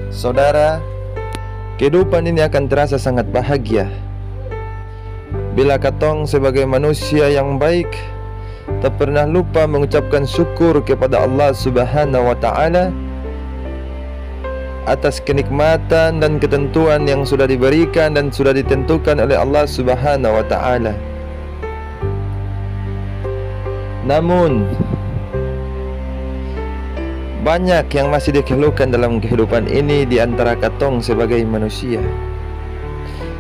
Saudara, kehidupan ini akan terasa sangat bahagia bila katong sebagai manusia yang baik tak pernah lupa mengucapkan syukur kepada Allah Subhanahu wa Ta'ala atas kenikmatan dan ketentuan yang sudah diberikan dan sudah ditentukan oleh Allah Subhanahu wa Ta'ala. Namun banyak yang masih dikeluhkan dalam kehidupan ini di antara katong sebagai manusia.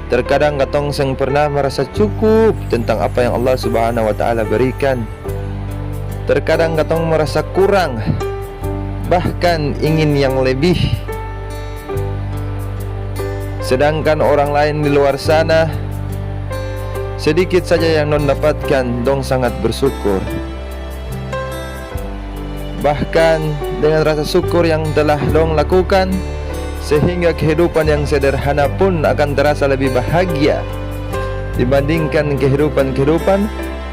Terkadang katong yang pernah merasa cukup tentang apa yang Allah Subhanahu wa Ta'ala berikan. Terkadang katong merasa kurang, bahkan ingin yang lebih. Sedangkan orang lain di luar sana sedikit saja yang non dapatkan, dong sangat bersyukur. Bahkan dengan rasa syukur yang telah dong lakukan, sehingga kehidupan yang sederhana pun akan terasa lebih bahagia dibandingkan kehidupan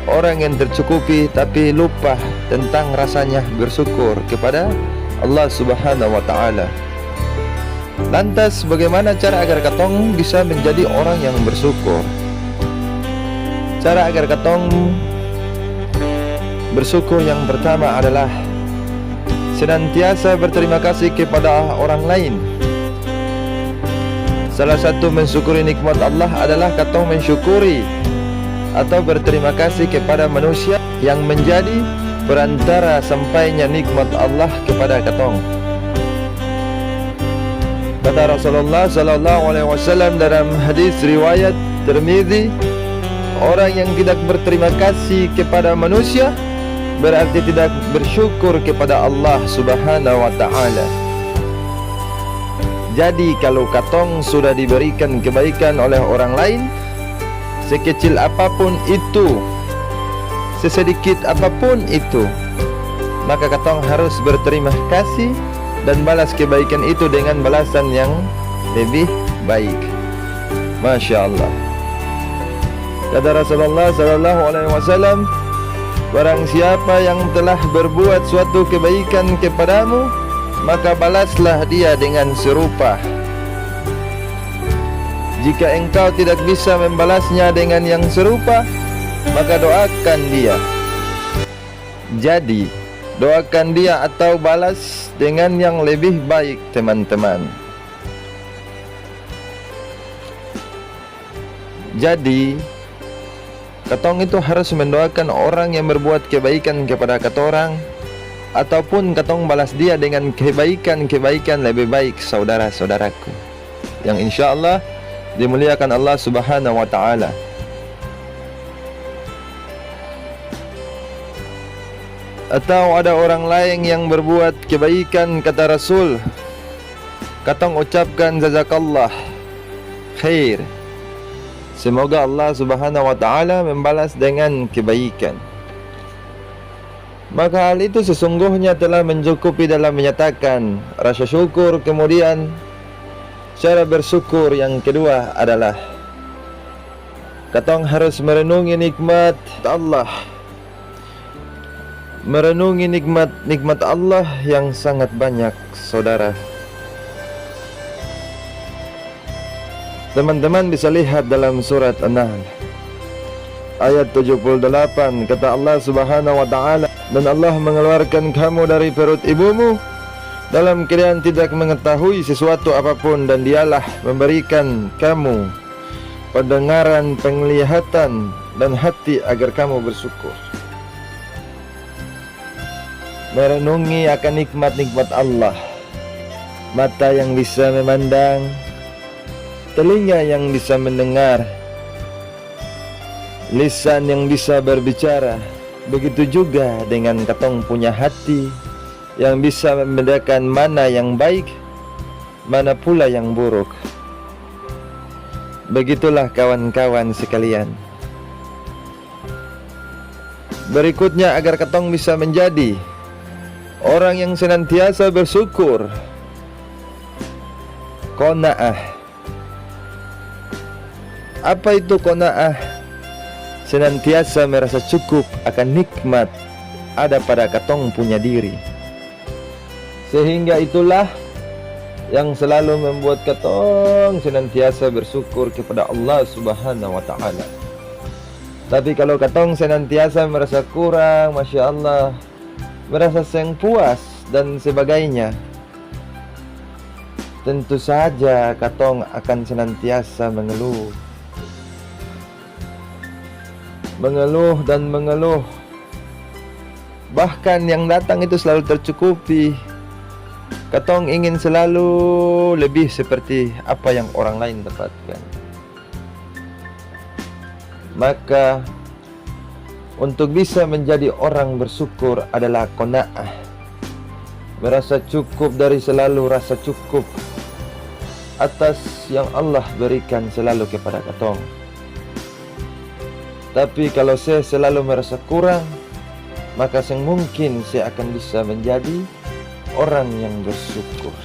orang yang tercukupi tapi lupa tentang rasanya bersyukur kepada Allah Subhanahu wa Ta'ala. Lantas bagaimana cara agar katong bisa menjadi orang yang bersyukur? Cara agar katong bersyukur yang pertama adalah senantiasa berterima kasih kepada orang lain. Salah satu mensyukuri nikmat Allah adalah katong mensyukuri atau berterima kasih kepada manusia yang menjadi perantara sampainya nikmat Allah kepada katong. Kata Rasulullah sallallahu alaihi wasallam dalam hadis riwayat Tirmizi, orang yang tidak berterima kasih kepada manusia berarti tidak bersyukur kepada Allah Subhanahu wa Ta'ala. Jadi kalau katong sudah diberikan kebaikan oleh orang lain, sekecil apapun itu, sesedikit apapun itu, maka katong harus berterima kasih dan balas kebaikan itu dengan balasan yang lebih baik. Masya Allah. Kata Rasulullah sallallahu alaihi wasallam, barang siapa yang telah berbuat suatu kebaikan kepadamu, maka balaslah dia dengan serupa. Jika engkau tidak bisa membalasnya dengan yang serupa, maka doakan dia. Jadi, doakan dia atau balas dengan yang lebih baik, teman-teman. Jadi, katong itu harus mendoakan orang yang berbuat kebaikan kepada katorang, ataupun katong balas dia dengan kebaikan lebih baik, saudara-saudaraku, yang insya Allah dimuliakan Allah Subhanahu wa Ta'ala. Atau ada orang lain yang berbuat kebaikan, kata Rasul, katong ucapkan jazakallah khair, semoga Allah Subhanahu wa Ta'ala membalas dengan kebaikan. Maka hal itu sesungguhnya telah mencukupi dalam menyatakan rasa syukur. Kemudian cara bersyukur yang kedua adalah katong harus merenungi nikmat Allah. Merenungi nikmat Allah yang sangat banyak, saudara. Teman-teman bisa lihat dalam surat An-Nahl ayat 78, kata Allah Subhanahu wa Ta'ala, dan Allah mengeluarkan kamu dari perut ibumu dalam keadaan tidak mengetahui sesuatu apapun, dan dialah memberikan kamu pendengaran, penglihatan, dan hati agar kamu bersyukur. Merenungi akan nikmat-nikmat Allah, mata yang bisa memandang, telinga yang bisa mendengar, lisan yang bisa berbicara. Begitu juga dengan katong punya hati yang bisa membedakan mana yang baik, mana pula yang buruk. Begitulah kawan-kawan sekalian. Berikutnya, agar katong bisa menjadi orang yang senantiasa bersyukur, qanaah. Apa itu qanaah? Senantiasa merasa cukup akan nikmat ada pada katong punya diri. Sehingga itulah yang selalu membuat katong senantiasa bersyukur kepada Allah Subhanahu wa taala. Tapi kalau katong senantiasa merasa kurang, Masya Allah, merasa seng puas dan sebagainya, tentu saja katong akan senantiasa mengeluh dan mengeluh. Bahkan yang datang itu selalu tercukupi. Katong ingin selalu lebih seperti apa yang orang lain dapatkan. Maka untuk bisa menjadi orang bersyukur adalah qanaah, merasa cukup dari selalu rasa cukup atas yang Allah berikan selalu kepada katong. Tapi kalau saya selalu merasa kurang, maka mungkin saya akan bisa menjadi orang yang bersyukur.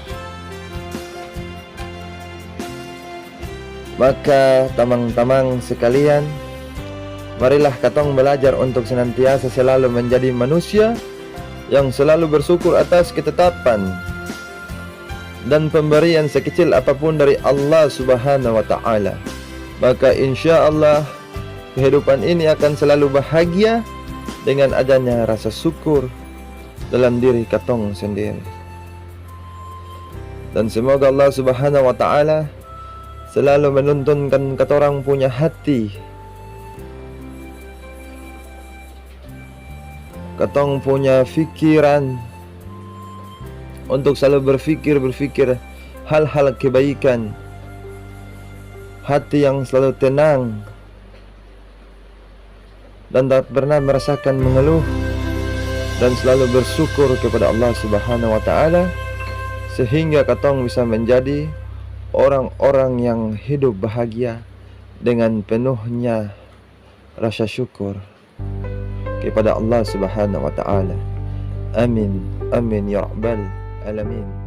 Maka tamang-tamang sekalian, marilah katong belajar untuk senantiasa selalu menjadi manusia yang selalu bersyukur atas ketetapan dan pemberian sekecil apapun dari Allah Subhanahu wa taala. Maka insya Allah kehidupan ini akan selalu bahagia dengan adanya rasa syukur dalam diri katong sendiri. Dan semoga Allah Subhanahu wa taala selalu menuntunkan katorang punya hati, katong punya fikiran untuk selalu berfikir hal-hal kebaikan, hati yang selalu tenang dan tak pernah merasakan mengeluh, dan selalu bersyukur kepada Allah Subhanahu wa taala, sehingga katong bisa menjadi orang-orang yang hidup bahagia dengan penuhnya rasa syukur kepada Allah Subhanahu wa taala. Amin, amin ya rabbal alamin.